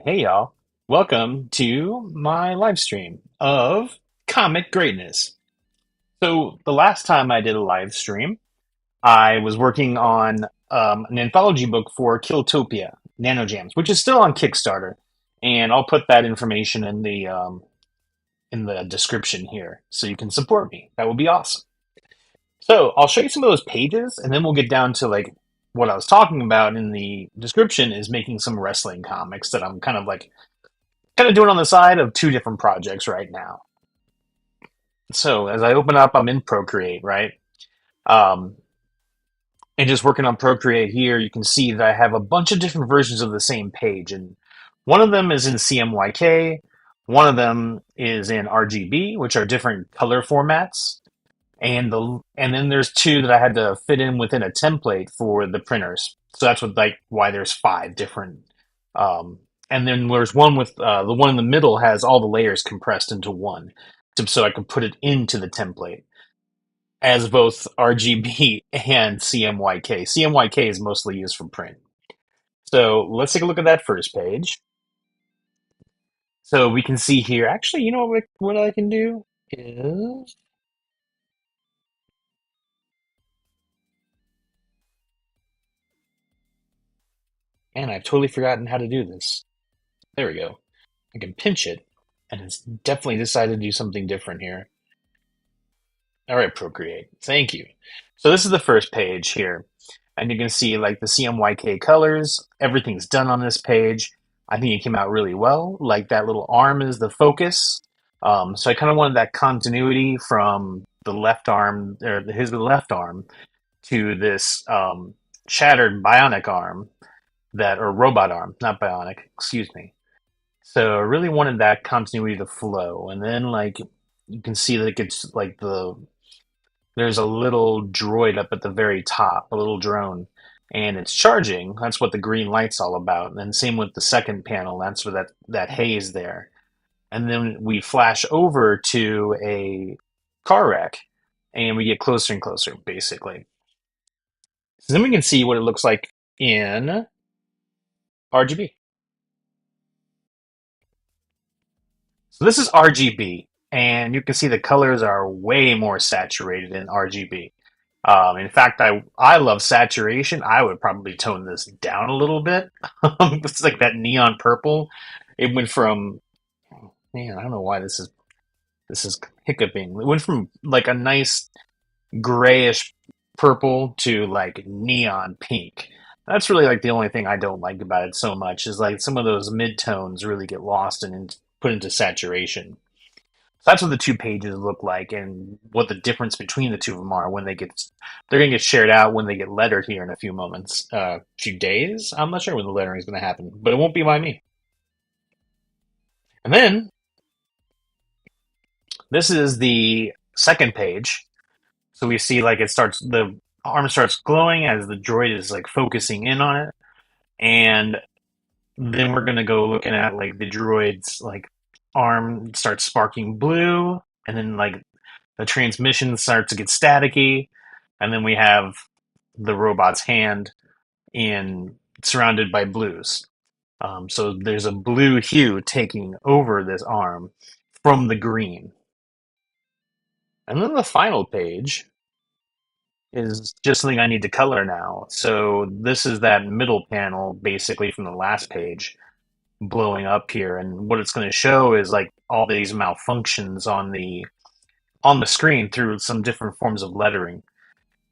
right. Hey, y'all. Welcome to my live stream of comic greatness. So, the last time I did a live stream, I was working on an anthology book for Killtopia Nanojams, which is still on Kickstarter. And I'll put that information in the description here so you can support me. That would be awesome. So, I'll show you some of those pages and then we'll get down to like what I was talking about in the description is making some wrestling comics that I'm kind of doing on the side of two different projects right now. So as I open up, I'm in Procreate, right? Um, and just working on Procreate here, you can see that I have a bunch of different versions of the same page, and one of them is in CMYK, one of them is in RGB, which are different color formats, and then there's two that I had to fit in within a template for the printers. So that's what like why there's five different. And then there's one with the one in the middle has all the layers compressed into one, so I can put it into the template as both RGB and CMYK. CMYK is mostly used for print. So let's take a look at that first page. So we can see here. Actually, you know what I can do is, and I've totally forgotten how to do this. There we go. I can pinch it, and it's definitely decided to do something different here. All right, Procreate. Thank you. So this is the first page here, and you can see like the CMYK colors. Everything's done on this page. I think it came out really well. Like that little arm is the focus. So I kind of wanted that continuity from the left arm or his left arm to this shattered bionic arm that or robot arm, not bionic. Excuse me. So I really wanted that continuity to flow. And then like you can see that it gets like there's a little droid up at the very top, a little drone, and it's charging. That's what the green light's all about. And then same with the second panel, that's where that haze there. And then we flash over to a car wreck and we get closer and closer, basically. So then we can see what it looks like in RGB. So this is RGB, and you can see the colors are way more saturated in RGB. In fact, I love saturation. I would probably tone this down a little bit. It's like that neon purple. It went from man, I don't know why this is hiccuping. It went from like a nice grayish purple to like neon pink. That's really like the only thing I don't like about it so much is like some of those mid-tones really get lost and put into saturation. So that's what the two pages look like, and what the difference between the two of them are when they're going to get shared out when they get lettered here in a few moments, few days. I'm not sure when the lettering is going to happen, but it won't be by me. And then this is the second page. So we see like the arm starts glowing as the droid is like focusing in on it, and then we're going to go looking at like the droid's like arm starts sparking blue, and then like the transmission starts to get staticky, and then we have the robot's hand in surrounded by blues. So there's a blue hue taking over this arm from the green. And then the final page is just something I need to color now. So this is that middle panel basically from the last page blowing up here, and what it's going to show is like all these malfunctions on the screen through some different forms of lettering.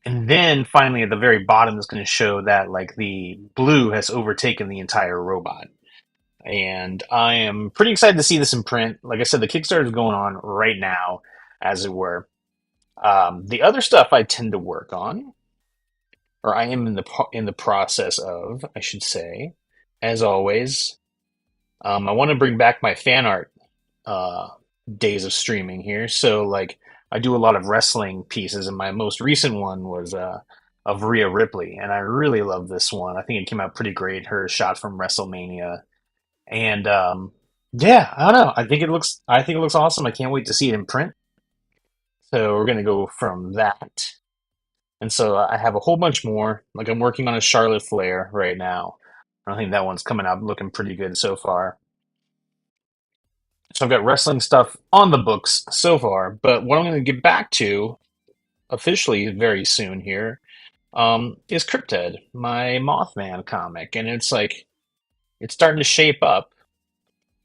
And then finally at the very bottom is going to show that like the blue has overtaken the entire robot. And I am pretty excited to see this in print. Like I said, the Kickstarter is going on right now, as it were. The other stuff I tend to work on, or I am in the process of, I should say, as always. I want to bring back my fan art uh, days of streaming here. So like I do a lot of wrestling pieces, and my most recent one was of Rhea Ripley, and I really love this one. I think it came out pretty great. Her shot from WrestleMania, and yeah, I don't know. I think it looks awesome. I can't wait to see it in print. So we're gonna go from that, and so I have a whole bunch more. Like I'm working on a Charlotte Flair right now. I think that one's coming out looking pretty good so far. So I've got wrestling stuff on the books so far, but what I'm going to get back to officially very soon here is Cryptid, my Mothman comic, and it's starting to shape up.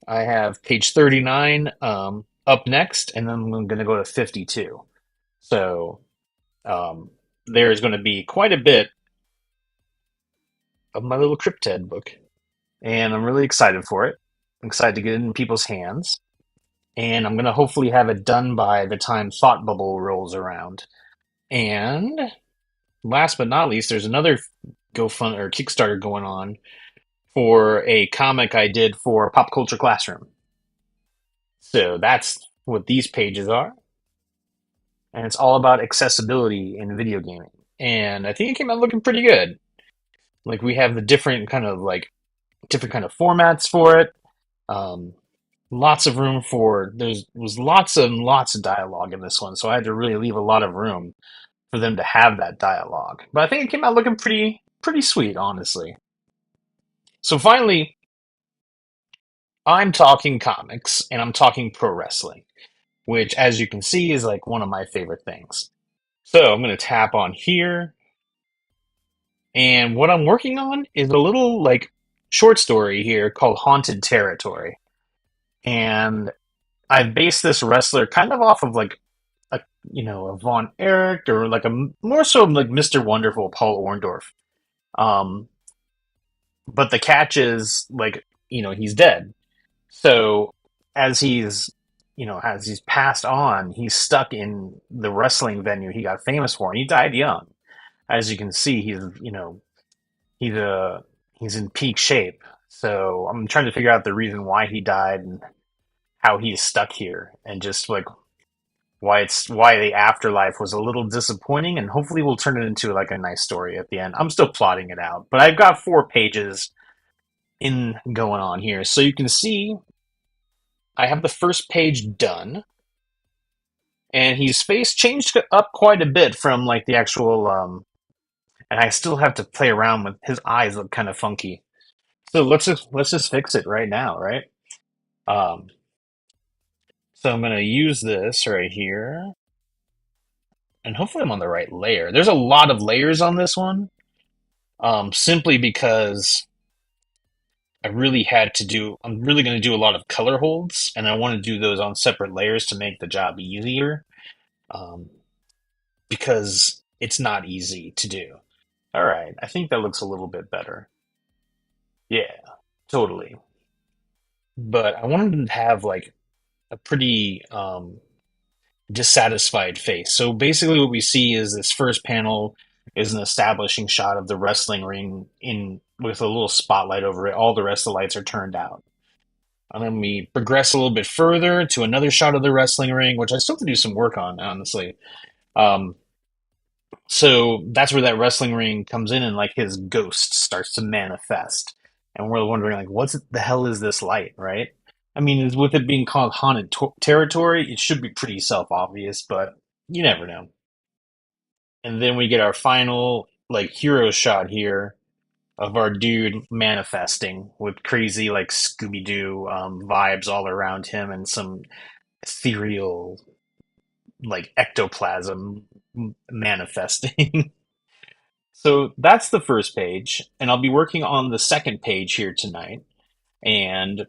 I have page 39 up next, and then I'm going to go to 52. So um, there's going to be quite a bit of my little Cryptid book, and I'm really excited for it. I'm excited to get it in people's hands, and I'm going to hopefully have it done by the time Thought Bubble rolls around. And last but not least, there's another GoFund or Kickstarter going on for a comic I did for Pop Culture Classroom. So that's what these pages are, and it's all about accessibility in video gaming. And I think it came out looking pretty good. Like we have the different kind of formats for it. Um, Lots of room for there's was lots and lots of dialogue in this one, so I had to really leave a lot of room for them to have that dialogue. But I think it came out looking pretty sweet, honestly. So finally, I'm talking comics and I'm talking pro wrestling, which as you can see is like one of my favorite things. So I'm going to tap on here, and what I'm working on is a little like short story here called Haunted Territory. And I've based this wrestler kind of off of like a a Von Erich or like a more so like Mr. Wonderful Paul Orndorff. Um, but the catch is like he's dead. So as he's passed on, he's stuck in the wrestling venue he got famous for, and he died young. As you can see, he's he's in peak shape. So I'm trying to figure out the reason why he died and how he's stuck here, and just like why the afterlife was a little disappointing, and hopefully we'll turn it into like a nice story at the end. I'm still plotting it out, but I've got 4 pages in going on here. So you can see I have the first page done, and his face changed up quite a bit from like the actual and I still have to play around with his eyes look kind of funky. So let's just fix it right now, right? Um so I'm going to use this right here, and hopefully I'm on the right layer. There's a lot of layers on this one, simply because I'm really going to do a lot of color holds, and I want to do those on separate layers to make the job easier, um, because it's not easy to do. All right, I think that looks a little bit better. Yeah, totally. But I wanted to have like a pretty dissatisfied face. So basically, what we see is this first panel is an establishing shot of the wrestling ring in with a little spotlight over it. All the rest of the lights are turned out. And then we progress a little bit further to another shot of the wrestling ring, which I still have to do some work on, honestly. Um, so that's where that wrestling ring comes in, and like his ghost starts to manifest. And we're wondering, like, the hell is this light, right? I mean, with it being called haunted territory, it should be pretty self obvious, but you never know. And then we get our final, like, hero shot here of our dude manifesting with crazy, like, Scooby Doo vibes all around him and some ethereal, like, ectoplasm manifesting. So that's the first page, and I'll be working on the second page here tonight. And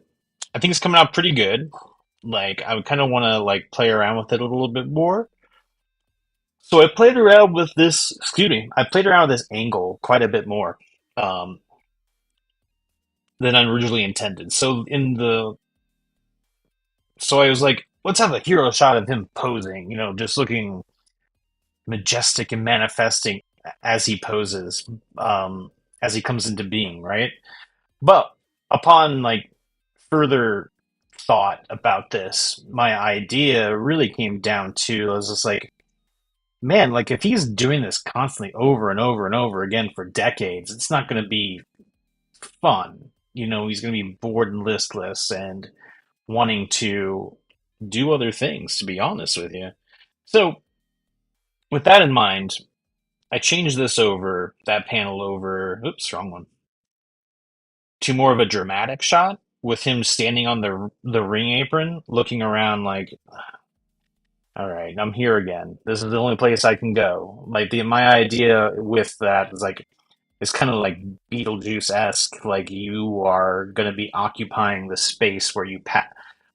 I think it's coming out pretty good. Like I would kind of want to like play around with it a little bit more. So I played around with this. Excuse me. I played around with this angle quite a bit more um, than I originally intended. So I was like, let's have a hero shot of him posing. Just looking majestic and manifesting as he poses, as he comes into being, right? But upon like further thought about this, my idea really came down to I was just like, man, like if he's doing this constantly over and over and over again for decades, it's not going to be fun. He's going to be bored and listless and wanting to do other things, to be honest with you. So, with that in mind, I changed that panel over. Oops, wrong one. to more of a dramatic shot with him standing on the ring apron, looking around like, all right, I'm here again. This is the only place I can go. Like the my idea with that is like it's kind of like Beetlejuice-esque. Like you are going to be occupying the space where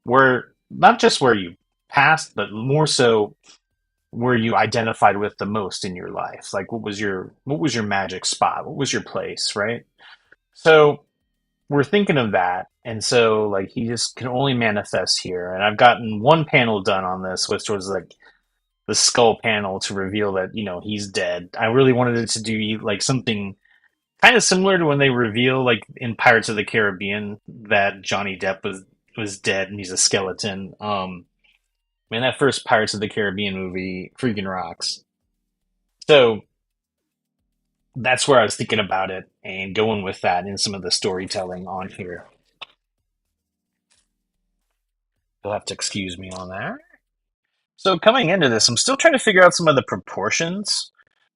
where not just where you passed, but more so where you identified with the most in your life. Like what was your magic spot? What was your place, right? So we're thinking of that, and so like he just can only manifest here. And I've gotten one panel done on this, which was like the skull panel to reveal that he's dead. I really wanted it to do like something kind of similar to when they reveal like in Pirates of the Caribbean that Johnny Depp was dead and he's a skeleton. Man, that first Pirates of the Caribbean movie freaking rocks. So that's where I was thinking about it and going with that in some of the storytelling on here. You'll have to excuse me on that. So coming into this, I'm still trying to figure out some of the proportions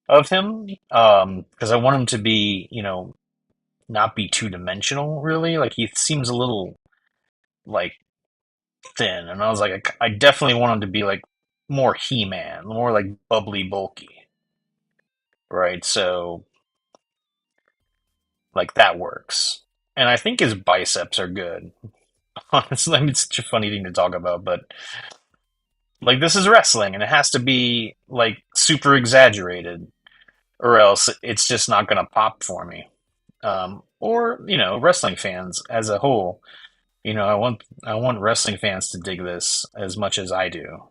of him, because I want him to be, not be two dimensional. Really, like he seems a little like thin, and I was like, I definitely want him to be like more He-Man, more like bubbly, bulky, right? So like that works, and I think his biceps are good. Honestly, I mean, it's such a funny thing to talk about, but like this is wrestling, and it has to be like super exaggerated, or else it's just not gonna pop for me. Or wrestling fans as a whole. I want wrestling fans to dig this as much as I do.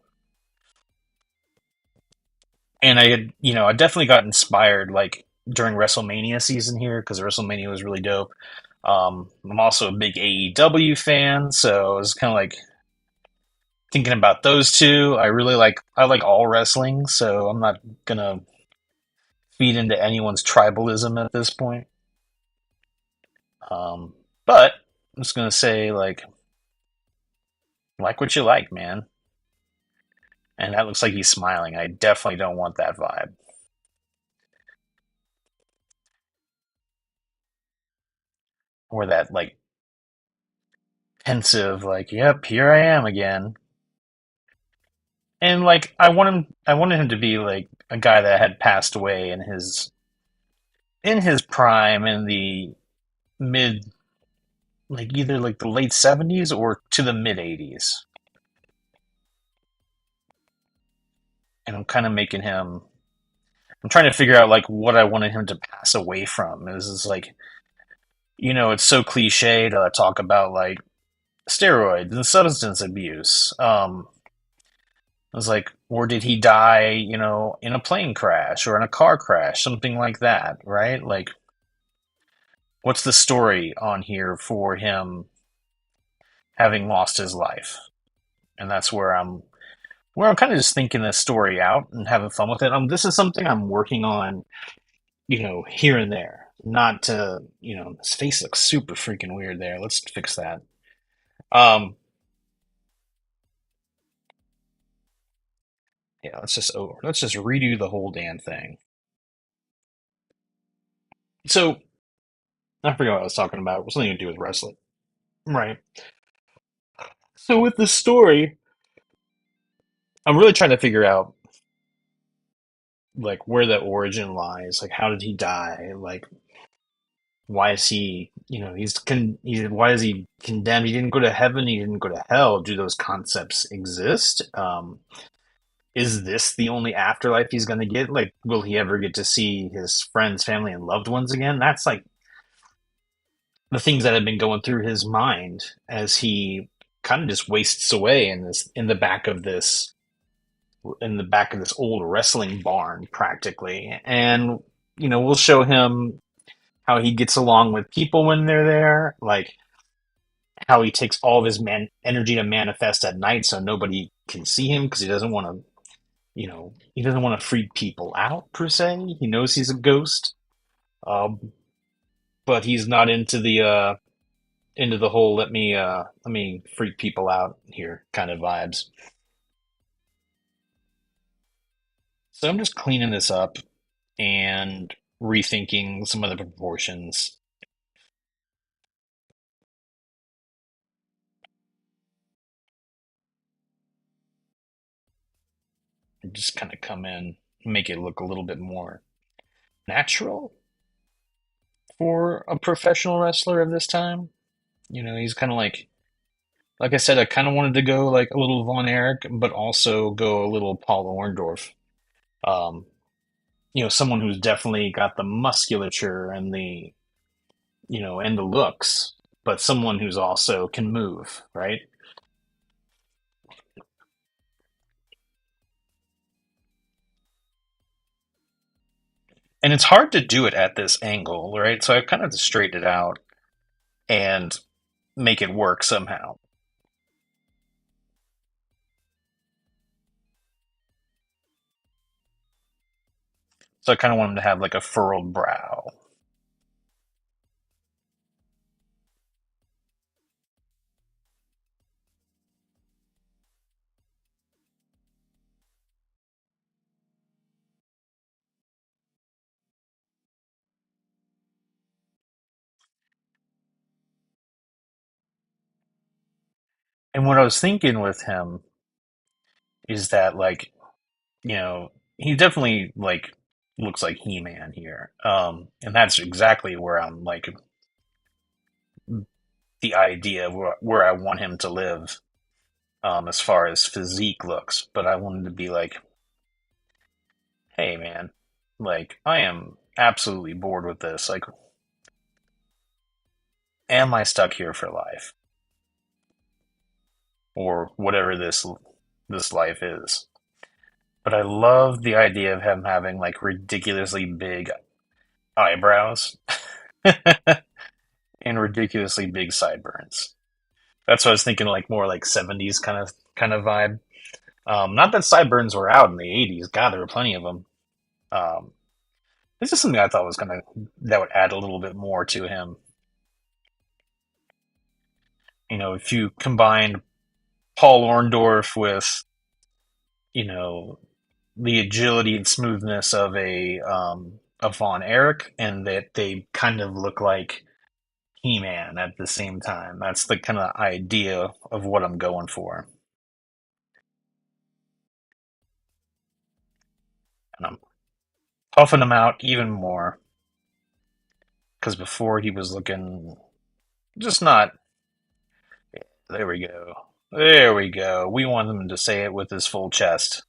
And I definitely got inspired like during WrestleMania season here because WrestleMania was really dope. I'm also a big AEW fan, so I was kind of like thinking about those two. I like all wrestling, so I'm not gonna feed into anyone's tribalism at this point. Um, but I'm just gonna say like what you like, man. And that looks like he's smiling. I definitely don't want that vibe or that like pensive, like, yep, here I am again. And like I wanted him to be like a guy that had passed away in his prime in the mid like either like the late 70s or to the mid 80s. And I'm trying to figure out like what I wanted him to pass away from. This is like it's so cliche to talk about like steroids and substance abuse. I was like, or did he die, in a plane crash or in a car crash, something like that, right? Like, what's the story on here for him having lost his life? And that's where I'm kind of just thinking this story out and having fun with it. This is something I'm working on, here and there. Not to, his face looks super freaking weird there. Let's fix that. Um, yeah, let's just redo the whole damn thing. So I forgot what I was talking about. It was something to do with wrestling. Right. So with the story, I'm really trying to figure out like where the origin lies. Like how did he die? Like why is he, why is he condemned? He didn't go to heaven, he didn't go to hell. Do those concepts exist? Is this the only afterlife he's going to get? Like will he ever get to see his friends, family and loved ones again? That's like the things that have been going through his mind as he kind of just wastes away in the back of this old wrestling barn practically. And we'll show him how he gets along with people when they're there, like how he takes all of his energy to manifest at night so nobody can see him because he doesn't want to freak people out per se. He knows he's a ghost, um, but he's not into the whole let me freak people out here kind of vibes. So I'm just cleaning this up and rethinking some of the proportions. and just kind of come in, make it look a little bit more natural for a professional wrestler of this time. He's kind of like I said, I kind of wanted to go like a little Von Erich, but also go a little Paul Orndorff. Um, someone who's definitely got the musculature and the looks, but someone who's also can move, right? And it's hard to do it at this angle, right? So I kind of have to straighten it out and make it work somehow. So I kind of want him to have like a furrowed brow. And what I was thinking with him is that he definitely looks like He-Man here. And that's exactly where I'm like the idea of where I want him to live, as far as physique looks. But I wanted to be like, hey man, like I am absolutely bored with this. Like, am I stuck here for life? Or whatever this life is. But I love the idea of him having like ridiculously big eyebrows and ridiculously big sideburns. That's what I was thinking, like more like 70s kind of vibe. Not that sideburns were out in the 80s. God, there were plenty of them. Um, this is something I thought was gonna that would add a little bit more to him. If you combined Paul Orndorff with you know the agility and smoothness of a Von Erich, and that they kind of look like He-Man at the same time. That's the kind of idea of what I'm going for, and I'm puffing him out even more because before he was looking just not. There we go. There we go. We want him to say it with his full chest.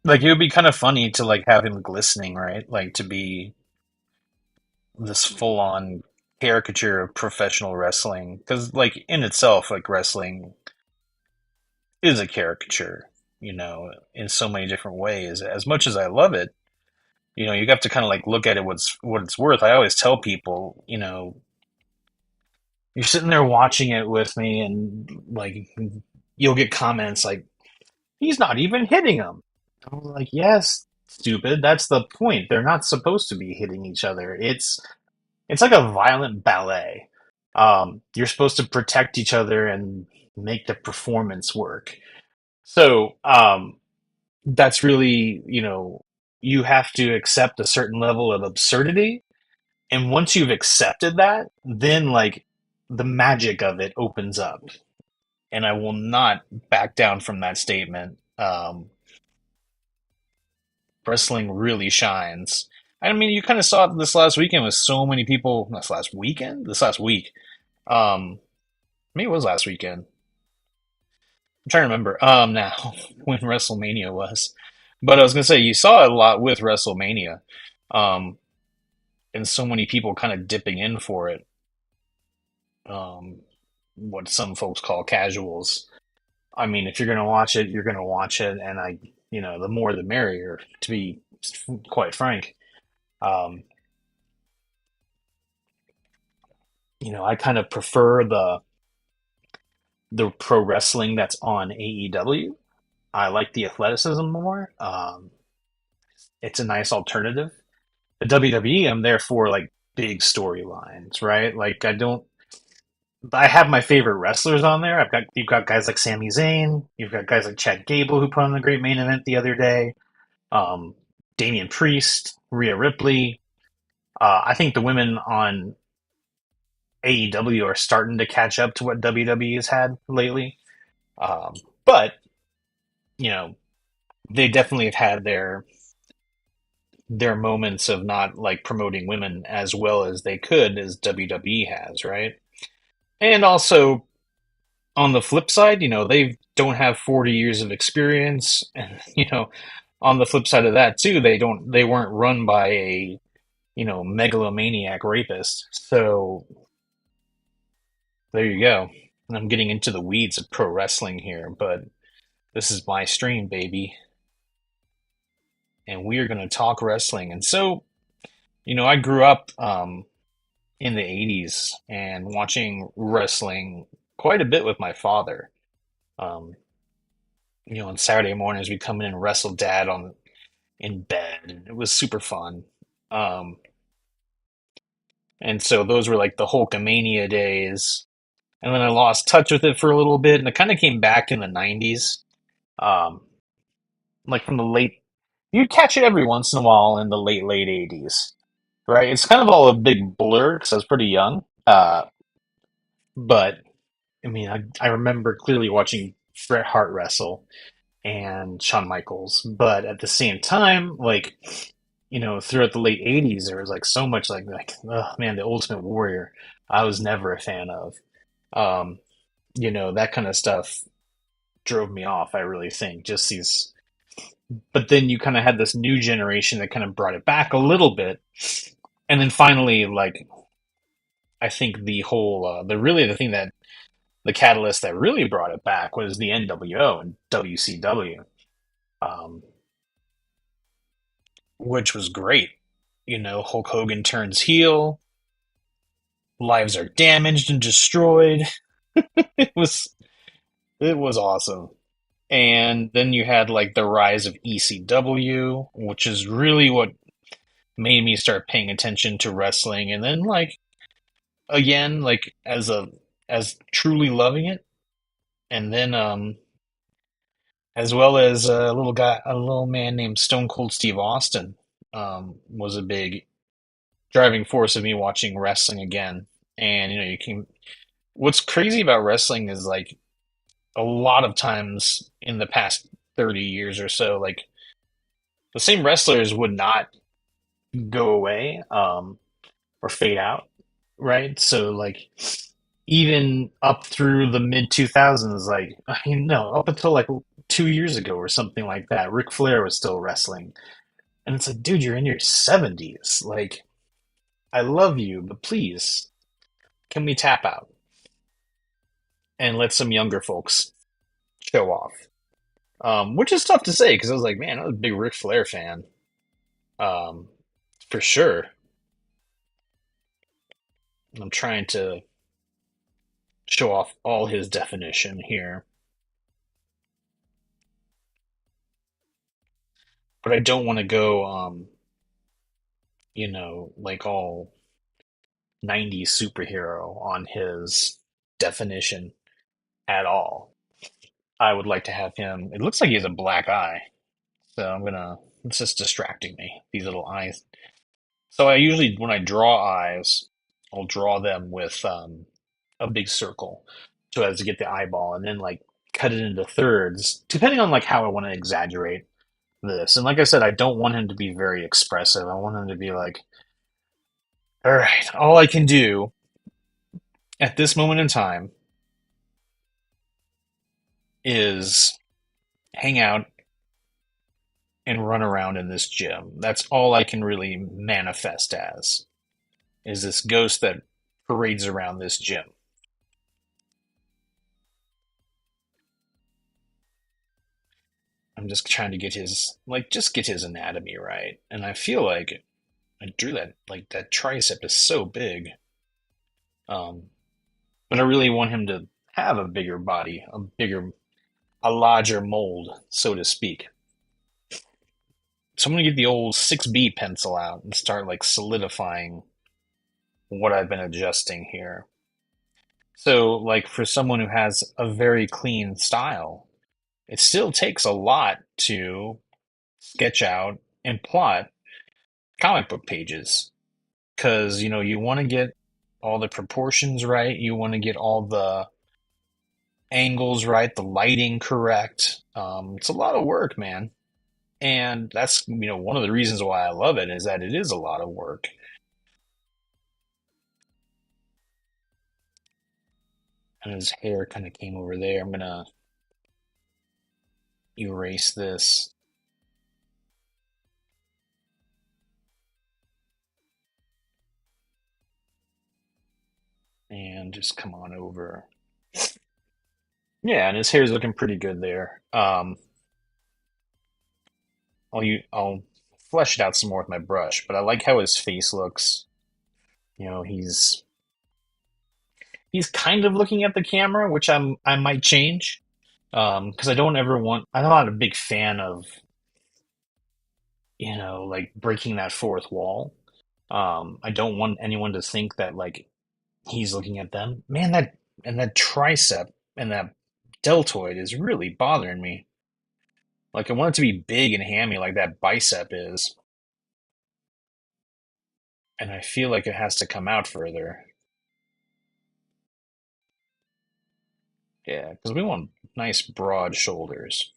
Like it would be kind of funny to like have him glistening, right? Like to be this full on caricature of professional wrestling because like in itself like wrestling is a caricature, in so many different ways. As much as I love it, you have to kind of like look at it what it's worth. I always tell people, you're sitting there watching it with me and like you'll get comments like he's not even hitting him. I'm like, yes, stupid, that's the point. They're not supposed to be hitting each other. It's like a violent ballet. You're supposed to protect each other and make the performance work. So that's really, you have to accept a certain level of absurdity. And once you've accepted that, then like the magic of it opens up. And I will not back down from that statement. Wrestling really shines. I mean, you kind of saw it this last weekend with so many people. This last weekend? This last week. Maybe it was last weekend. I'm trying to remember now when WrestleMania was. But I was gonna say you saw it a lot with WrestleMania, um, and so many people kind of dipping in for it. Um, what some folks call casuals. I mean, if you're gonna watch it, you're gonna watch it, and the more the merrier. To be quite frank, um, I kind of prefer the pro wrestling that's on AEW. I like the athleticism more. It's a nice alternative. The WWE, I'm there for like big storylines, right? Like I have my favorite wrestlers on there. You've got guys like Sami Zayn, you've got guys like Chad Gable who put on the great main event the other day. Um, Damian Priest, Rhea Ripley. I think the women on AEW are starting to catch up to what WWE has had lately. Um, but you know, they definitely have had their moments of not like promoting women as well as they could as WWE has, right? And also on the flip side, they don't have 40 years of experience, and on the flip side of that too, they weren't run by a megalomaniac rapist. So there you go. And I'm getting into the weeds of pro wrestling here, but this is my stream, baby, and we are going to talk wrestling. And so, I grew up in the 80s and watching wrestling quite a bit with my father. Um, on Saturday mornings, we'd come in and wrestle dad on in bed, and it was super fun. Um, and so those were like the Hulkamania days. And then I lost touch with it for a little bit, and it kind of came back in the 90s. Um, like from the late, you'd catch it every once in a while in the late 80s, right? It's kind of all a big blur because I was pretty young. But I mean, I remember clearly watching Bret Hart wrestle and Shawn Michaels, but at the same time, like, throughout the late 80s, there was like so much like, oh man, the Ultimate Warrior, I was never a fan of. Um, that kind of stuff drove me off, I really think. Just these, but then you kind of had this new generation that kind of brought it back a little bit. And then finally, like, I think the thing that the catalyst that really brought it back was the NWO and WCW, um, which was great. Hulk Hogan turns heel, lives are damaged and destroyed. It was awesome. And then you had like the rise of ECW, which is really what made me start paying attention to wrestling. And then like again, like as truly loving it. And then as well as a little man named Stone Cold Steve Austin was a big driving force of me watching wrestling again. And what's crazy about wrestling is like a lot of times in the past 30 years or so, like the same wrestlers would not go away or fade out, right? So like even up through the mid 2000s, like I mean, no, up until like 2 years ago or something like that, Ric Flair was still wrestling, and it's like, dude, you're in your 70s. Like, I love you, but please, can we tap out and let some younger folks show off? Which is tough to say because I was like, man, I was a big Ric Flair fan, um, for sure. I'm trying to show off all his definition here, but I don't want to go, like all 90s superhero on his definition at all. I would like to have him. It looks like he has a black eye, so it's just distracting me, these little eyes. So I usually, when I draw eyes, I'll draw them with a big circle so as to get the eyeball, and then like cut it into thirds, depending on like how I want to exaggerate this. And like I said, I don't want him to be very expressive. I want him to be like, all right, all I can do at this moment in time is hang out and run around in this gym. That's all I can really manifest as, is this ghost that parades around this gym. I'm just trying to get his anatomy right. And I feel like I drew that, like that tricep is so big. Um, but I really want him to have a bigger body, a larger mold, so to speak. So I'm gonna get the old 6B pencil out and start like solidifying what I've been adjusting here. So, like for someone who has a very clean style, it still takes a lot to sketch out and plot comic book pages. because you want to get all the proportions right, you want to get all the angles right, the lighting correct. It's a lot of work, man. And that's one of the reasons why I love it is that it is a lot of work. And his hair kind of came over there. I'm gonna erase this and just come on over. Yeah, and his hair's looking pretty good there. I'll flesh it out some more with my brush, but I like how his face looks. He's kind of looking at the camera, which I might change. Because I'm not a big fan of, like breaking that fourth wall. I don't want anyone to think that like he's looking at them. Man, that tricep and that deltoid is really bothering me. Like I want it to be big and hammy like that bicep is, and I feel like it has to come out further. Yeah, because we want nice broad shoulders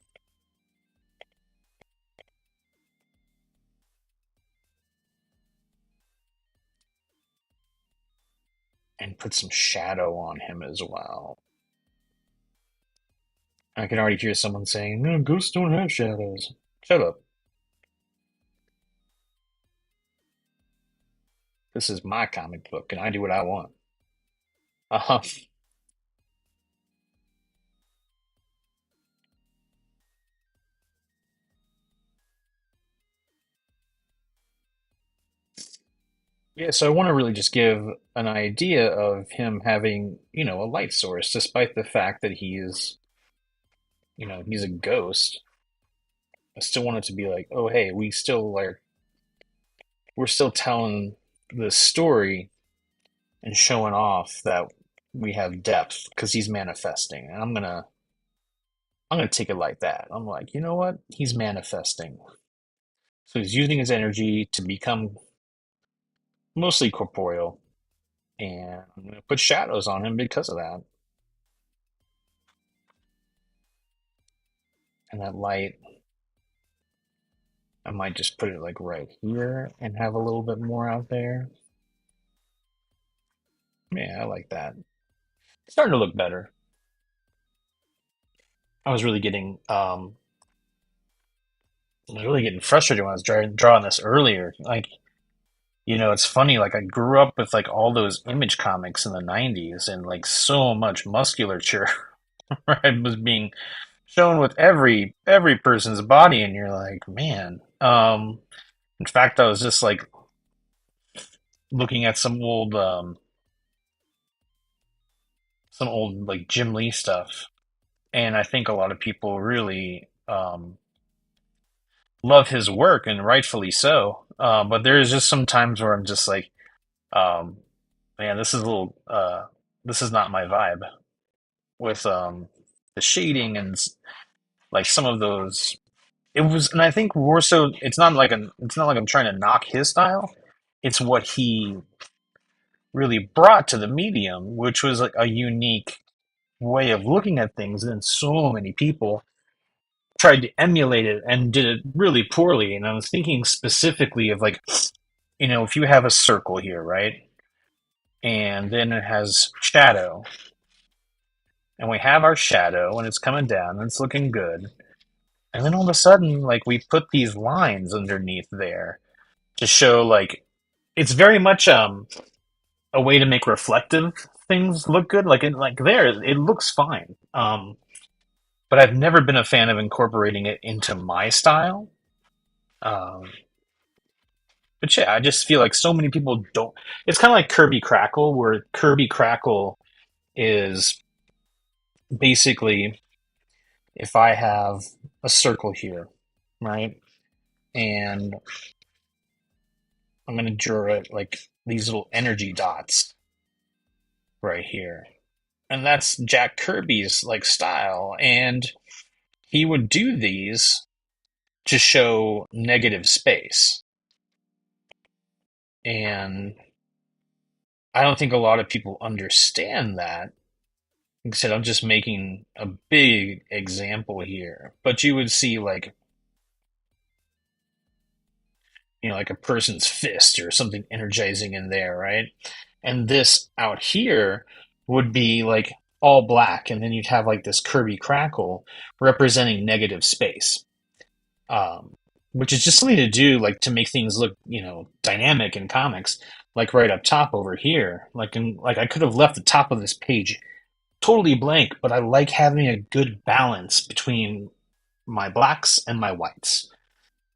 and put some shadow on him as well. I can already hear someone saying, "No, ghosts don't have shadows." Shut up. This is my comic book, and I do what I want. Uh-huh. Yeah, so I want to really just give an idea of him having, a light source, despite the fact that he's a ghost. I still want it to be like, oh, hey, we're still telling the story and showing off that we have depth because he's manifesting. And I'm gonna take it like that. I'm like, you know what? He's manifesting. So he's using his energy to become mostly corporeal, and I'm gonna put shadows on him because of that. And that light, I might just put it like right here and have a little bit more out there. Yeah, I like that. It's starting to look better. I was really getting I was really getting frustrated when I was drawing this earlier. Like, it's funny, like I grew up with like all those image comics in the 90s and like so much musculature right was being shown with every person's body and you're like, man. In fact, I was just like looking at some old like Jim Lee stuff, and I think a lot of people really love his work, and rightfully so. But there's just some times where I'm just like, um, man, this is not my vibe with the shading and like some of those. It was, and I think more so, it's not like I'm trying to knock his style. It's what he really brought to the medium, which was like a unique way of looking at things, and so many people tried to emulate it and did it really poorly. And I was thinking specifically of like, if you have a circle here, right? And then it has shadow, and we have our shadow, and it's coming down, and it's looking good. And then all of a sudden, like, we put these lines underneath there to show, like, it's very much a way to make reflective things look good. Like there, it looks fine. But I've never been a fan of incorporating it into my style. Um, but yeah, I just feel like so many people don't. It's kind of like Kirby Crackle, where Kirby Crackle is basically if I have a circle here, right, and I'm going to draw it like these little energy dots right here, and that's Jack Kirby's like style, and he would do these to show negative space. And I don't think a lot of people understand that. Like I said, I'm just making a big example here, but you would see like, like a person's fist or something energizing in there, right? And this out here would be like all black, and then you'd have like this curvy crackle representing negative space, um, which is just something to do, like to make things look, dynamic in comics. Like right up top over here, like I could have left the top of this page totally blank, but I like having a good balance between my blacks and my whites.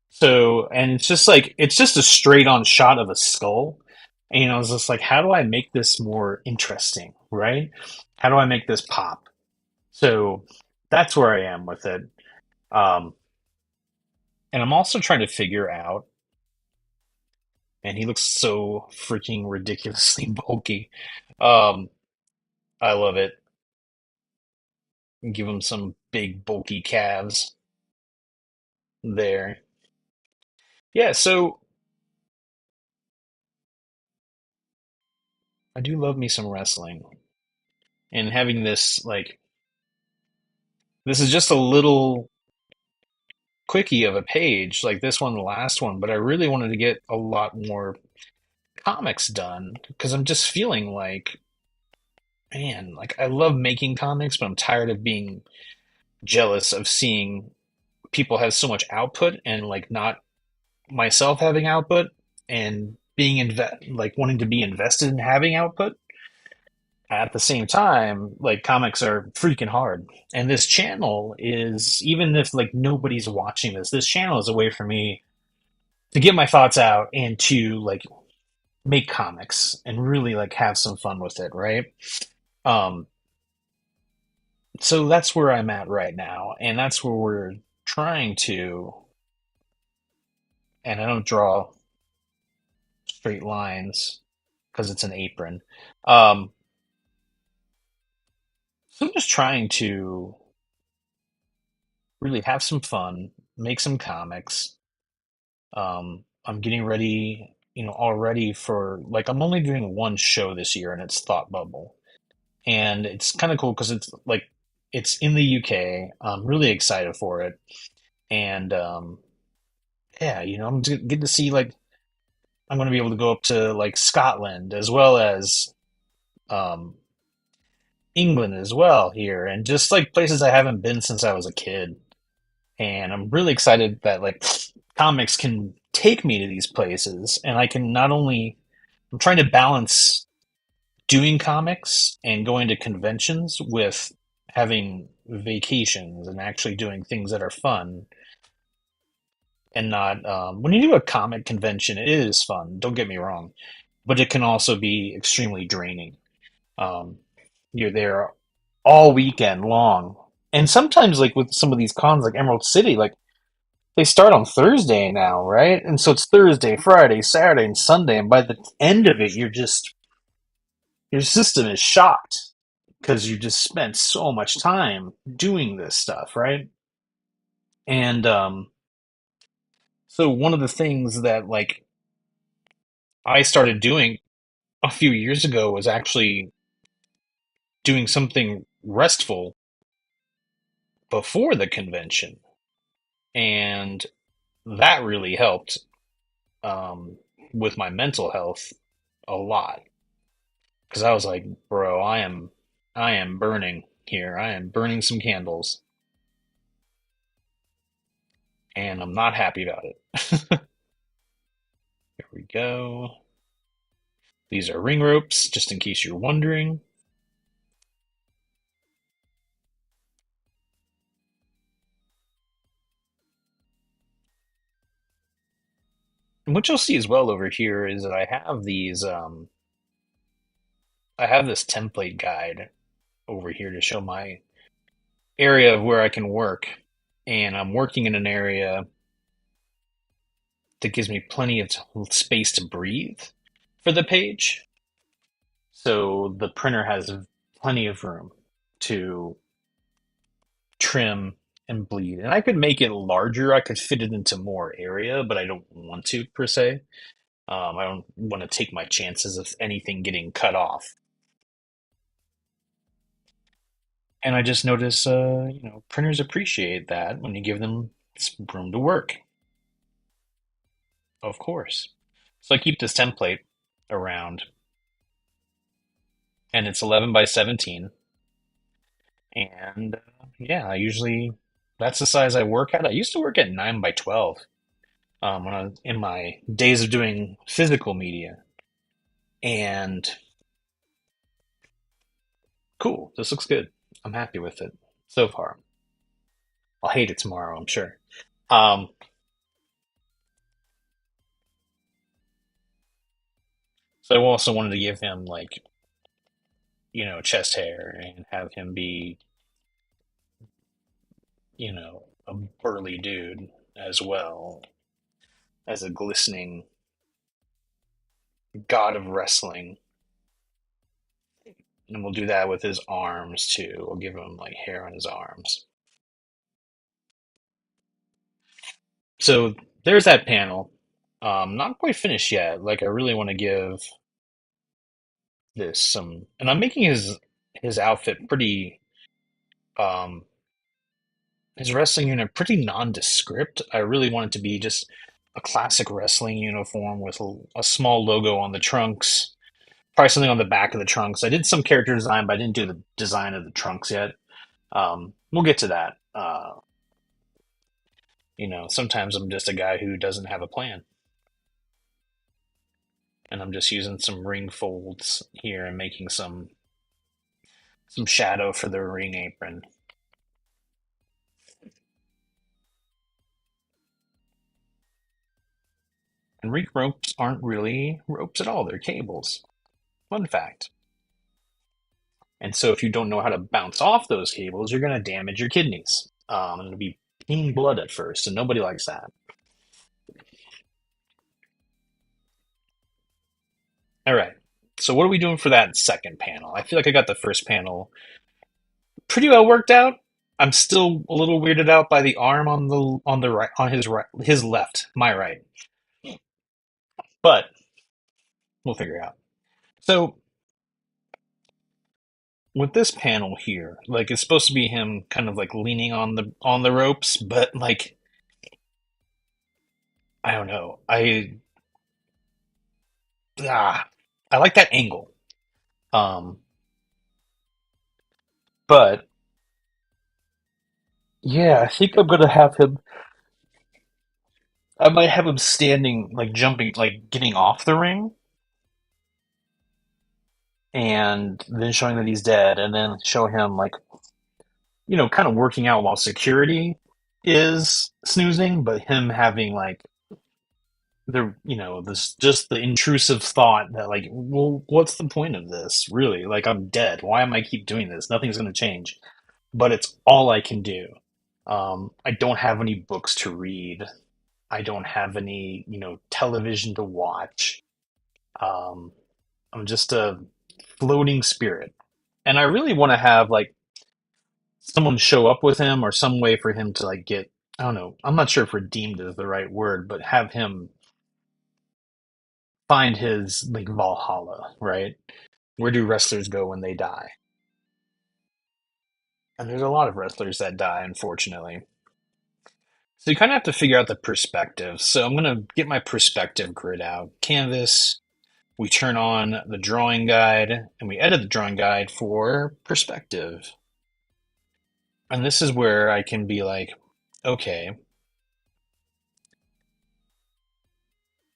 So, and it's just a straight on shot of a skull. And, I was just like, how do I make this more interesting, right? How do I make this pop? So that's where I am with it. Um, and I'm also trying to figure out, and he looks so freaking ridiculously bulky. Um, I love it. Give him some big bulky calves there. Yeah, so I do love me some wrestling. And having this, like, this is just a little quickie of a page, like this one, the last one, but I really wanted to get a lot more comics done because I'm just feeling like, man, like I love making comics, but I'm tired of being jealous of seeing people have so much output and like not myself having output and being like wanting to be invested in having output. At the same time, like comics are freaking hard. And this channel is, even if like nobody's watching this channel is a way for me to get my thoughts out and to like make comics and really like have some fun with it, right? Um, so that's where I'm at right now, and that's where we're trying to. And I don't draw straight lines because it's an apron. Um, so I'm just trying to really have some fun, make some comics. I'm getting ready, already for like I'm only doing one show this year, and it's Thought Bubble, and it's kind of cool because it's like it's in the UK. I'm really excited for it, and yeah, I'm getting to see like I'm going to be able to go up to like Scotland as well as um, England as well here, and just like places I haven't been since I was a kid. And I'm really excited that like comics can take me to these places, and I can not only I'm trying to balance doing comics and going to conventions with having vacations and actually doing things that are fun and not when you do a comic convention it is fun, don't get me wrong, but it can also be extremely draining. um, you're there all weekend long, and sometimes like with some of these cons like Emerald City, like they start on Thursday now, right? And so it's Thursday, Friday, Saturday, and Sunday, and by the end of it your system is shocked because you just spent so much time doing this stuff, right? And so one of the things that like I started doing a few years ago was actually doing something restful before the convention, and that really helped um, with my mental health a lot because I was like, bro, I am burning here. I am burning some candles, and I'm not happy about it. Here we go. These are ring ropes, just in case you're wondering. And what you'll see as well over here is that I have this template guide over here to show my area of where I can work. And I'm working in an area that gives me plenty of space to breathe for the page. So the printer has plenty of room to trim and bleed. And I could make it larger, I could fit it into more area, but I don't want to per se. I don't want to take my chances of anything getting cut off. And I just notice, printers appreciate that when you give them room to work, of course. So I keep this template around, and it's 11 by 17. And yeah, I usually, that's the size I work at. I used to work at 9 by 12 when I was in my days of doing physical media. And cool, this looks good. I'm happy with it so far. I'll hate it tomorrow, I'm sure. Um, so I also wanted to give him like, chest hair and have him be, a burly dude as well as a glistening god of wrestling. And we'll do that with his arms too. We'll give him like hair on his arms. So there's that panel. Not quite finished yet. Like I really want to give this some, and I'm making his outfit pretty, um, his wrestling unit pretty nondescript. I really want it to be just a classic wrestling uniform with a small logo on the trunks, probably something on the back of the trunks. I did some character design, but I didn't do the design of the trunks yet. We'll get to that. Sometimes I'm just a guy who doesn't have a plan, and I'm just using some ring folds here and making some shadow for the ring apron. And ring ropes aren't really ropes at all, they're cables. Fun fact. And so if you don't know how to bounce off those cables, you're going to damage your kidneys. And it'll be peeing blood at first, and nobody likes that. All right. So what are we doing for that second panel? I feel like I got the first panel pretty well worked out. I'm still a little weirded out by the arm on the right on his left, my right. But we'll figure it out. So with this panel here, like it's supposed to be him kind of like leaning on the ropes, but like I don't know. Ah, I like that angle. Um, but yeah, I think I'm gonna have him. I might have him standing, like jumping, like getting off the ring, and then showing that he's dead, and then show him like kind of working out while security is snoozing, but him having like this just the intrusive thought that like, well, what's the point of this really? Like I'm dead. Why am I keep doing this? Nothing's going to change. But it's all I can do. I don't have any books to read. I don't have any television to watch. Um, I'm just a floating spirit, and I really want to have like someone show up with him or some way for him to like get. I don't know. I'm not sure if redeemed is the right word, but have him find his like Valhalla, right? Where do wrestlers go when they die? And there's a lot of wrestlers that die, unfortunately. So you kind of have to figure out the perspective. So I'm going to get my perspective grid out. Canvas, we turn on the drawing guide, and we edit the drawing guide for perspective. And this is where I can be like, okay,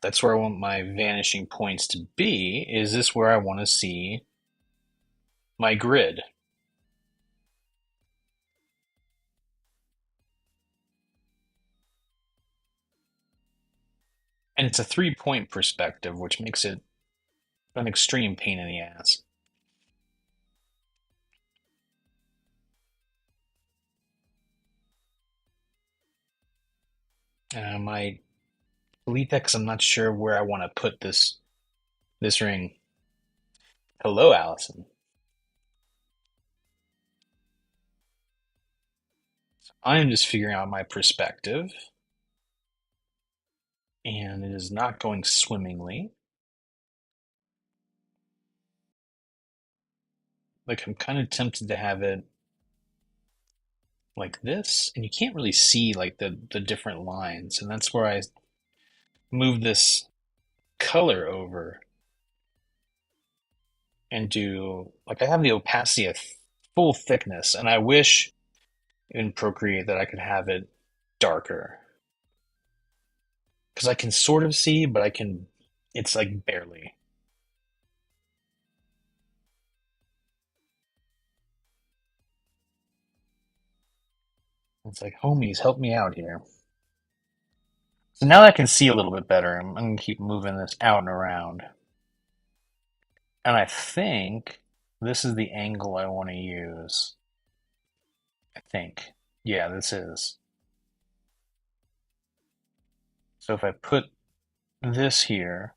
that's where I want my vanishing points to be. Is this where I want to see my grid? And it's a 3-point perspective, which makes it an extreme pain in the ass. My Leapex, I'm not sure where I want to put this ring. Hello, Allison. I am just figuring out my perspective. and it is not going swimmingly. Like, I'm kind of tempted to have it like this, and you can't really see like the different lines, and that's where I move this color over and do like I have the opacity of full thickness, and I wish in Procreate that I could have it darker because I can sort of see, but I can. It's like barely. It's like, homies, help me out here. So now that I can see a little bit better, I'm gonna keep moving this out and around. And I think this is the angle I want to use. I think. Yeah, this is. So if I put this here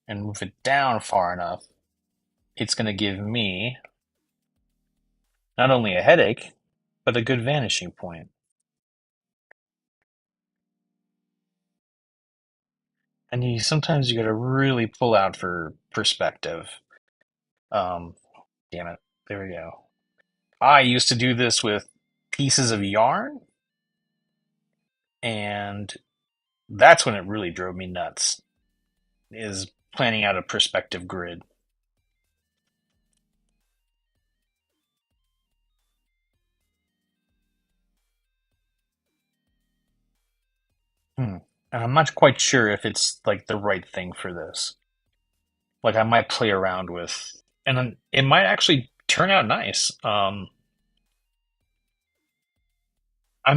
and move it down far enough, it's going to give me not only a headache, but a good vanishing point. And sometimes you got to really pull out for perspective. Um, damn it. There we go. I used to do this with pieces of yarn, and that's when it really drove me nuts, is planning out a perspective grid. Hmm. And I'm not quite sure if it's like the right thing for this. Like I might play around with, and then it might actually turn out nice. I'm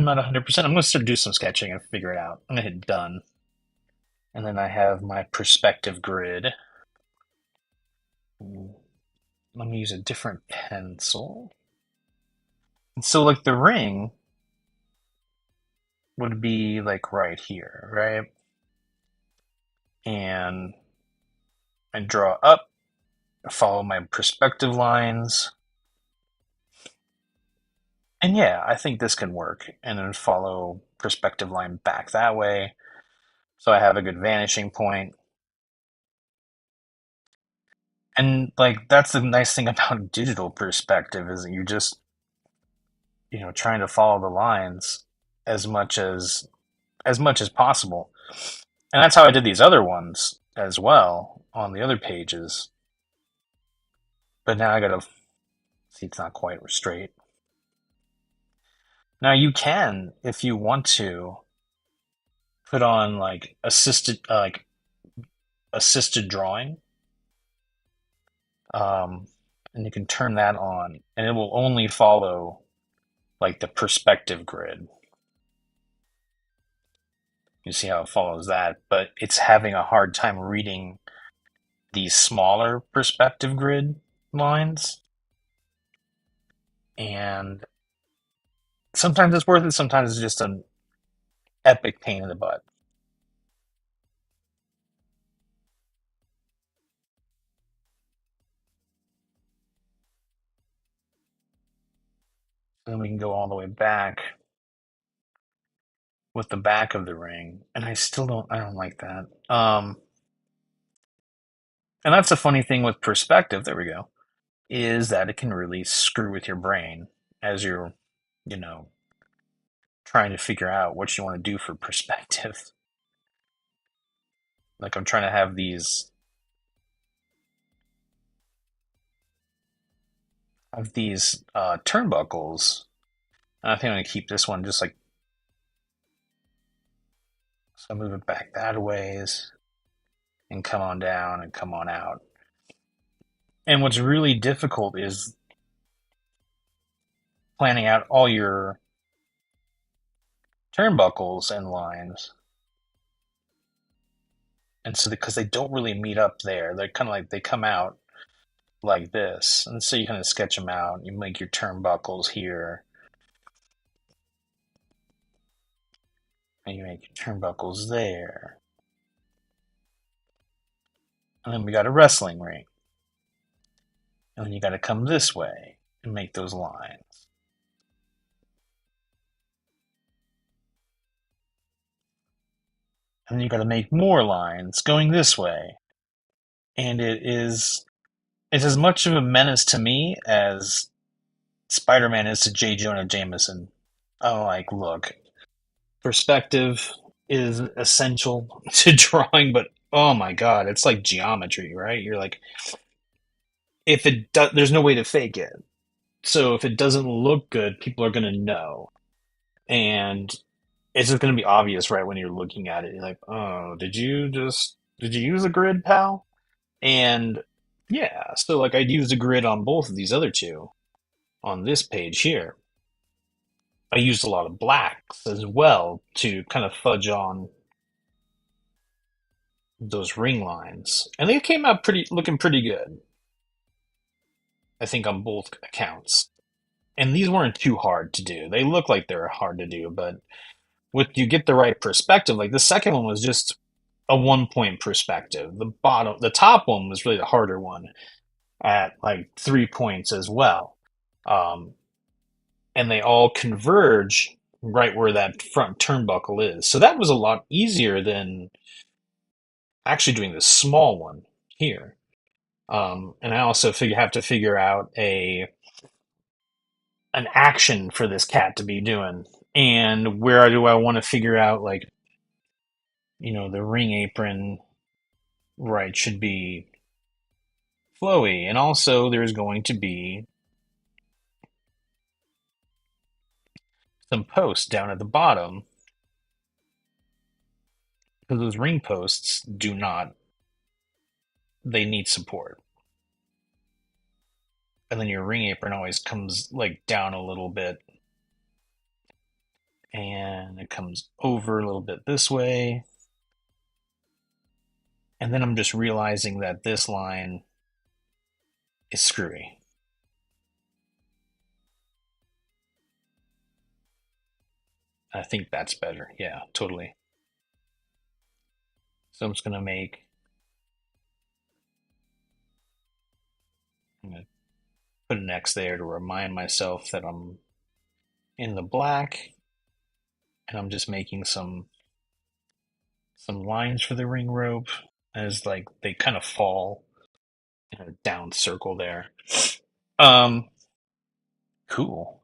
not 100%. I'm going to start do some sketching and figure it out. I'm going to hit done. And then I have my perspective grid. I'm going to use a different pencil. And so like the ring would be like right here, right? And I draw up, follow my perspective lines. And yeah, I think this can work. And then follow perspective line back that way. So I have a good vanishing point. And like that's the nice thing about digital perspective is that you're just, trying to follow the lines as much as possible. And that's how I did these other ones as well on the other pages. But now I gotta see it's not quite straight. Now you can, if you want to, put on like assisted drawing, um, and you can turn that on, and it will only follow like the perspective grid. You see how it follows that, but it's having a hard time reading these smaller perspective grid lines. And sometimes it's worth it, sometimes it's just an epic pain in the butt. Then we can go all the way back with the back of the ring. And I don't like that. And that's the funny thing with perspective, there we go, is that it can really screw with your brain as you're, you know, trying to figure out what you want to do for perspective. Like I'm trying to have these turnbuckles. And I think I'm gonna keep this one just like so. Move it back that ways and come on down and come on out. And what's really difficult is planning out all your turnbuckles and lines. And so because they don't really meet up there, they're kind of like they come out like this. And so you kind of sketch them out. You make your turnbuckles here, and you make your turnbuckles there. And then we got a wrestling ring. And then you got to come this way and make those lines. and then you got to make more lines going this way. And it's as much of a menace to me as Spider-Man is to J. Jonah Jameson. Oh, like, look, perspective is essential to drawing, but oh my god, it's like geometry, right? You're like, if it does, there's no way to fake it. So if it doesn't look good, people are going to know, and it's just going to be obvious right when you're looking at it. You're like, oh, did you use a grid, pal? And yeah, so like I'd used a grid on both of these other two on this page here. I used a lot of blacks as well to kind of fudge on those ring lines, and they came out pretty looking pretty good. I think on both accounts. And these weren't too hard to do. They look like they're hard to do, but with you get the right perspective. Like the second one was just a 1 point perspective. The top one was really the harder one at like 3 points as well. Um, and they all converge right where that front turnbuckle is. So that was a lot easier than actually doing this small one here. And I also have to figure out a an action for this cat to be doing, and where do I want to figure out like the ring apron right should be flowy, and also there's going to be some posts down at the bottom because those ring posts do not they need support, and then your ring apron always comes like down a little bit and it comes over a little bit this way, and then I'm just realizing that this line is screwy. I think that's better. Yeah, totally. So I'm gonna put an X there to remind myself that I'm in the black, and I'm just making some lines for the ring rope as like they kind of fall in a down circle there. Um, cool.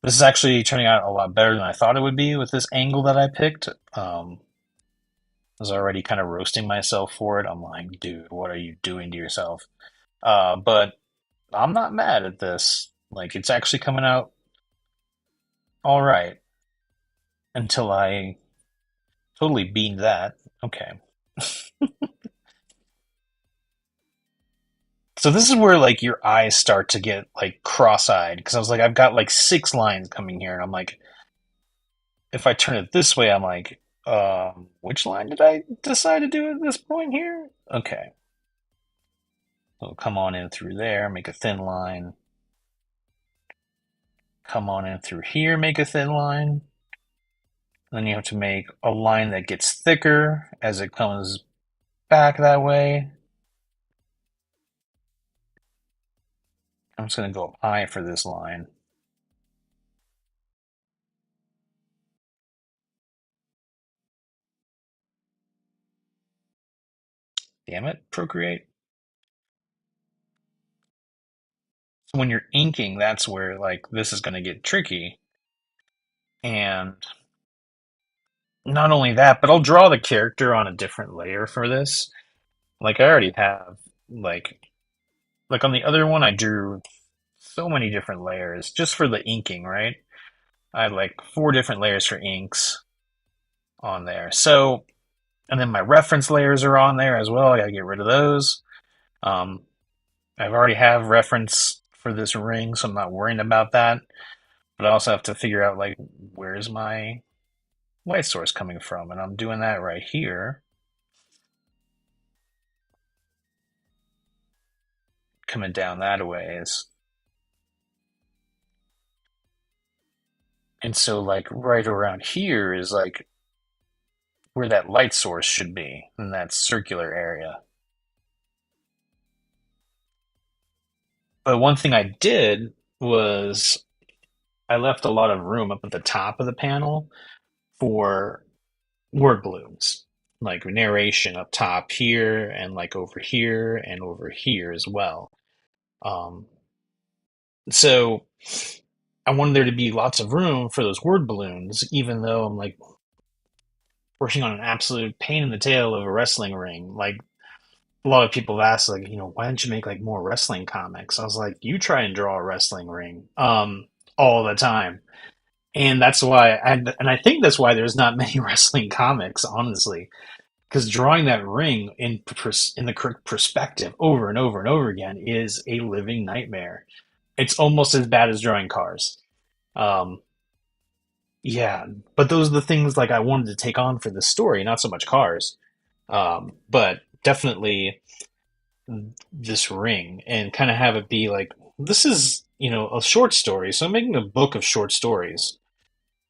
This is actually turning out a lot better than I thought it would be with this angle that I picked. I was already kind of roasting myself for it. I'm like, dude, what are you doing to yourself? But I'm not mad at this. Like, it's actually coming out all right until I totally beat that. Okay. So this is where like your eyes start to get like cross-eyed because I was like, I've got like 6 lines coming here, and I'm like, if I turn it this way, I'm like, which line did I decide to do at this point here? Okay. So come on in through there, make a thin line. Come on in through here, make a thin line. Then you have to make a line that gets thicker as it comes back that way. I'm just going to go up high for this line. Damn it, Procreate. So when you're inking, that's where like this is going to get tricky. And not only that, but I'll draw the character on a different layer for this. Like I already have like on the other one I drew so many different layers just for the inking, right? I had like 4 different layers for inks on there. So and then my reference layers are on there as well. I gotta get rid of those. Um, I've already have reference for this ring, so I'm not worrying about that. But I also have to figure out like where's my light source coming from, and I'm doing that right here, coming down that a ways. And so like right around here is like where that light source should be in that circular area. But one thing I did was I left a lot of room up at the top of the panel for word balloons, like narration up top here and like over here as well. Um, so I wanted there to be lots of room for those word balloons, even though I'm like working on an absolute pain in the tail of a wrestling ring. Like a lot of people have asked, like, why don't you make like more wrestling comics? I was like, you try and draw a wrestling ring, all the time. And that's why, and I think that's why there's not many wrestling comics, honestly, because drawing that ring in the correct perspective over and over and over again is a living nightmare. It's almost as bad as drawing cars. Um, yeah, but those are the things like I wanted to take on for the story, not so much cars, but definitely this ring and kind of have it be like this is a short story, so I'm making a book of short stories,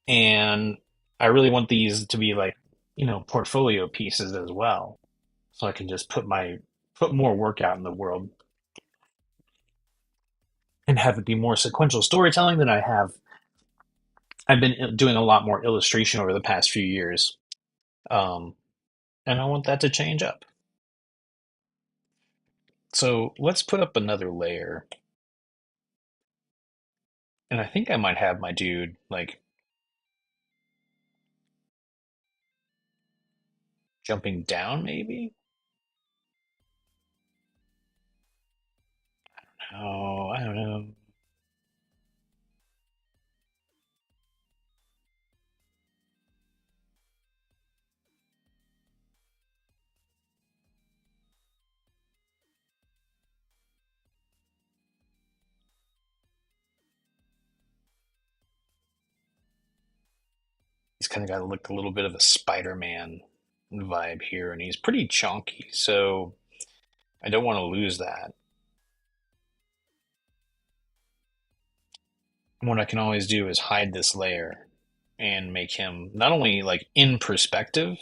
and I really want these to be like portfolio pieces as well, so I can just put more work out in the world and have it be more sequential storytelling than I have. I've been doing a lot more illustration over the past few years, um, and I want that to change up. So let's put up another layer, and I think I might have my dude like jumping down, maybe. Oh, I don't know. He's kind of got look a little bit of a Spider-Man vibe here, and he's pretty chunky, so I don't want to lose that. What I can always do is hide this layer and make him not only like in perspective,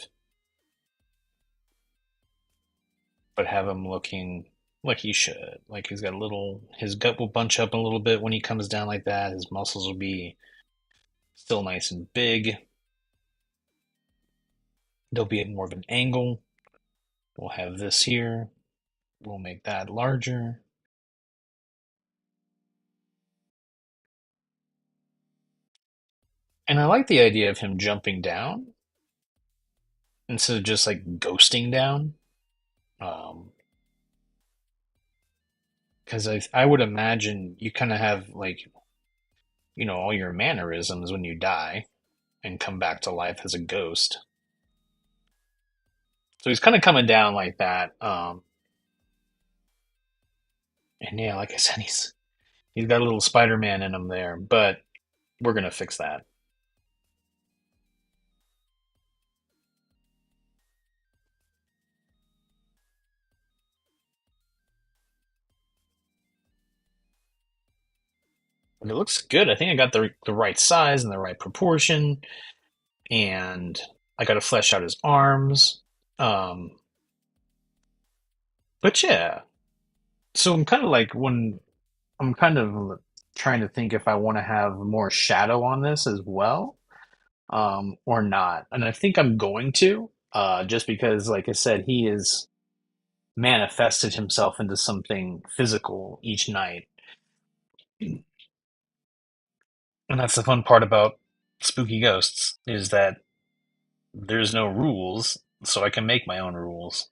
but have him looking like he should. Like he's got a little, his gut will bunch up a little bit when he comes down like that. His muscles will be still nice and big. There'll be at more of an angle. We'll have this here. We'll make that larger. And I like the idea of him jumping down instead of just like ghosting down. Um, because I would imagine you kind of have like, all your mannerisms when you die and come back to life as a ghost. So he's kind of coming down like that. And yeah, like I said, he's got a little Spider-Man in him there, but we're gonna fix that. But it looks good. I think I got the right size and the right proportion, and I got to flesh out his arms. Um, but yeah, so I'm kind of like when I'm kind of trying to think if I want to have more shadow on this as well, or not. And I think I'm going to, just because, like I said, he has manifested himself into something physical each night. And that's the fun part about spooky ghosts is that there's no rules, so I can make my own rules.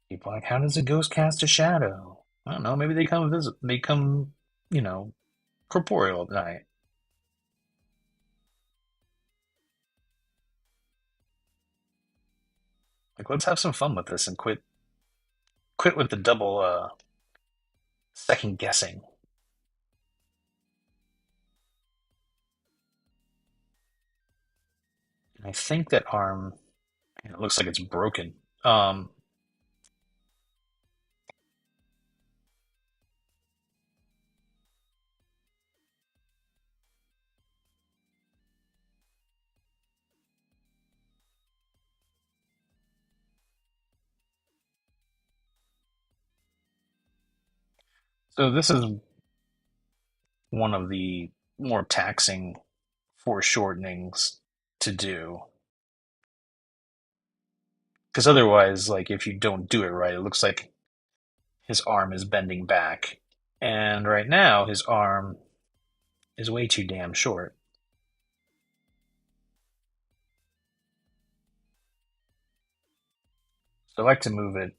People are like, how does a ghost cast a shadow? I don't know. Maybe they come visit. They come, you know, corporeal at night. Like, let's have some fun with this and quit with the double second guessing. And I think that arm, it looks like it's broken. Um, so this is one of the more taxing foreshortenings to do. Because otherwise, like if you don't do it right, it looks like his arm is bending back. And right now, his arm is way too damn short. So I like to move it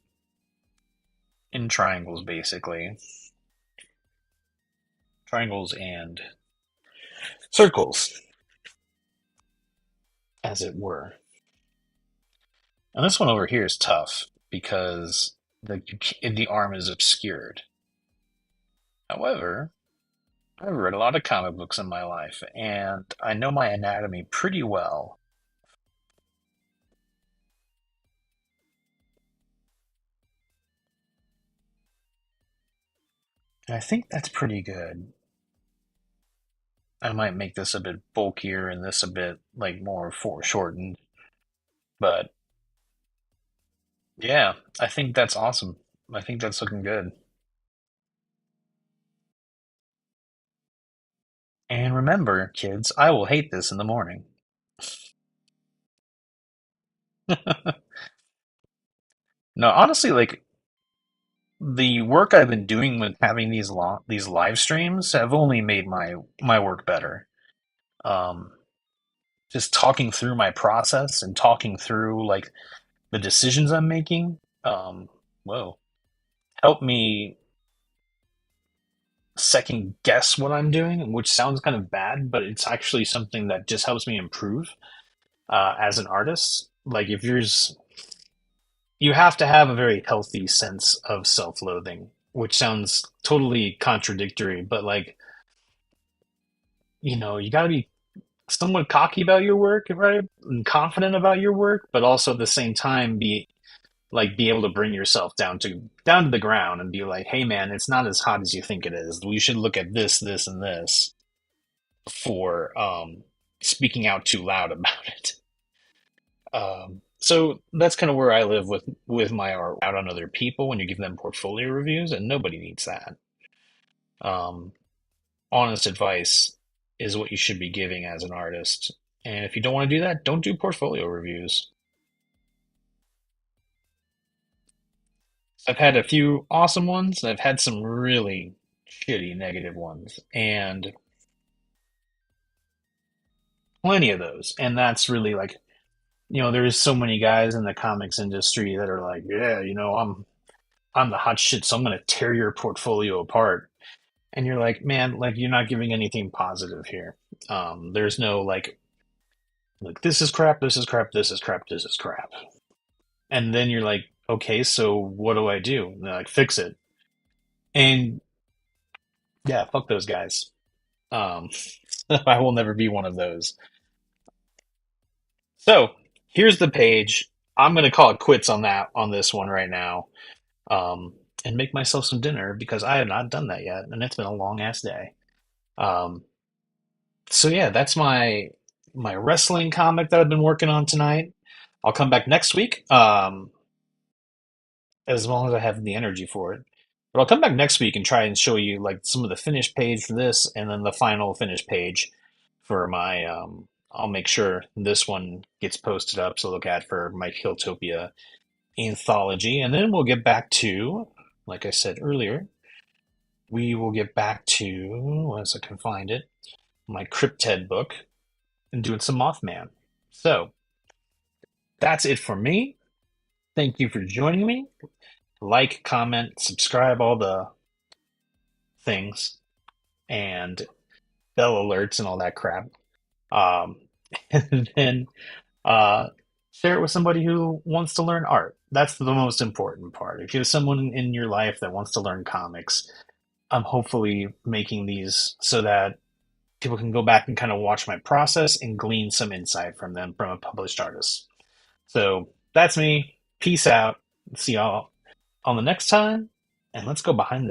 in triangles, basically. Triangles and circles, as it were. And this one over here is tough because the arm is obscured. However, I've read a lot of comic books in my life, and I know my anatomy pretty well. And I think that's pretty good. I might make this a bit bulkier and this a bit like more foreshortened, but yeah, I think that's awesome. I think that's looking good. And remember, kids, I will hate this in the morning. No, honestly, like the work I've been doing with having these live streams have only made my work better. Um, just talking through my process and talking through like the decisions I'm making, whoa, help me second guess what I'm doing, which sounds kind of bad, but it's actually something that just helps me improve as an artist. Like if you have to have a very healthy sense of self-loathing, which sounds totally contradictory, but like you got to be somewhat cocky about your work, right? And confident about your work, but also at the same time be able to bring yourself down to the ground and be like, hey man, it's not as hot as you think it is. We should look at this, and this before speaking out too loud about it. So that's kind of where I live with my art out on other people when you give them portfolio reviews, and nobody needs that. Um, Honest advice is what you should be giving as an artist. And if you don't want to do that, don't do portfolio reviews. I've had a few awesome ones, and I've had some really shitty negative ones, and plenty of those. And that's really like, there's so many guys in the comics industry that are like, yeah, I'm the hot shit, so I'm gonna tear your portfolio apart. And you're like, man, like you're not giving anything positive here. There's no like this is crap, this is crap, this is crap, this is crap. And then you're like, okay, so what do I do? And they're like, fix it. And yeah, fuck those guys. Um, I will never be one of those. So here's the page. I'm gonna call it quits on this one right now. And make myself some dinner because I have not done that yet, and it's been a long ass day. Um, so yeah, that's my wrestling comic that I've been working on tonight. I'll come back next week, as long as I have the energy for it. But I'll come back next week and try and show you like some of the finished page for this, and then the final finished page for my. I'll make sure this one gets posted up, so look out for my Killtopia anthology, and then we'll get back to, like I said earlier, we will get back to, as I can find it, my Cryptid book and doing some Mothman. So that's it for me. Thank you for joining me. Like, comment, subscribe, all the things, and bell alerts and all that crap. Um, and then uh, share it with somebody who wants to learn art. That's the most important part. If you have someone in your life that wants to learn comics, I'm hopefully making these so that people can go back and kind of watch my process and glean some insight from them from a published artist. So that's me. Peace out. See y'all on the next time. And let's go behind the